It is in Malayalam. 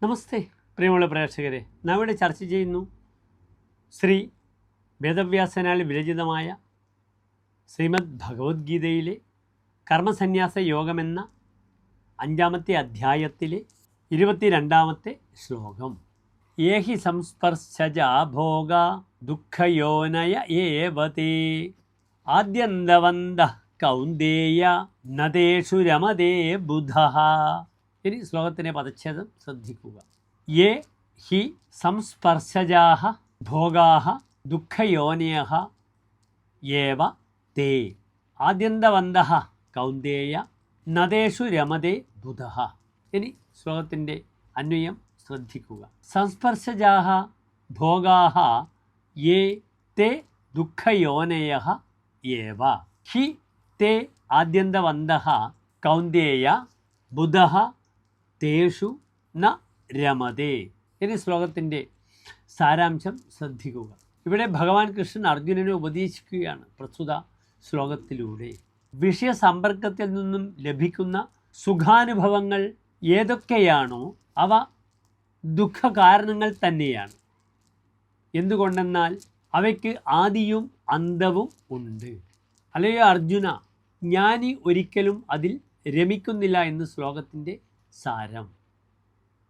നമസ്തേ പ്രിയമുള്ള പ്രേക്ഷകരെ, നാം ഇവിടെ ചർച്ച ചെയ്യുന്നു ശ്രീ വേദവ്യാസനാൽ വിരചിതമായ ശ്രീമദ് ഭഗവത്ഗീതയിലെ കർമ്മസന്യാസ യോഗമെന്ന 5-ാമത്തെ അധ്യായത്തിലെ 22-ാമത്തെ ശ്ലോകം. ഏഹി സംസ്പർശജാ ഭോഗ ദുഃഖയോനയ ഏവതേ ആദ്യന്തവന്തഃ കൗന്ദേയ നതേഷു രമതേ ബുധഃ. ഇനി ശ്ലോകത്തിൻ്റെ പദച്ഛേദം ശ്രദ്ധിക്കുക. യേ ഹി സംസ്പർശജാഃ ഭോഗാഃ ദുഃഖയോനയഃ ഏവ തേ ആദ്യന്തവന്തഃ കൗന്ദേയ നതേഷു രമതേ ബുധഃ. ഇനി ശ്ലോകത്തിൻ്റെ അന്വയം ശ്രദ്ധിക്കുക. സംസ്പർശജാഃ ഭോഗാഃ യേ തേ ദുഃഖയോനയഃ ഏവ ഹി തേ ആദ്യന്തവന്തഃ കൗന്ദേയ ബുധഃ തേഷു ന രമതേ. ഇനി ശ്ലോകത്തിൻ്റെ സാരാംശം ശ്രദ്ധിക്കുക. ഇവിടെ ഭഗവാൻ കൃഷ്ണൻ അർജുനനെ ഉപദേശിക്കുകയാണ് പ്രസ്തുത ശ്ലോകത്തിലൂടെ. വിഷയസമ്പർക്കത്തിൽ നിന്നും ലഭിക്കുന്ന സുഖാനുഭവങ്ങൾ ഏതൊക്കെയാണോ അവ ദുഃഖകാരണങ്ങൾ തന്നെയാണ്. എന്തുകൊണ്ടെന്നാൽ അവയ്ക്ക് ആദിയും അന്തവും ഉണ്ട്. അല്ലയോ അർജുന, ജ്ഞാനി ഒരിക്കലും അതിൽ രമിക്കുന്നില്ല എന്ന് ശ്ലോകത്തിൻ്റെ സാരം.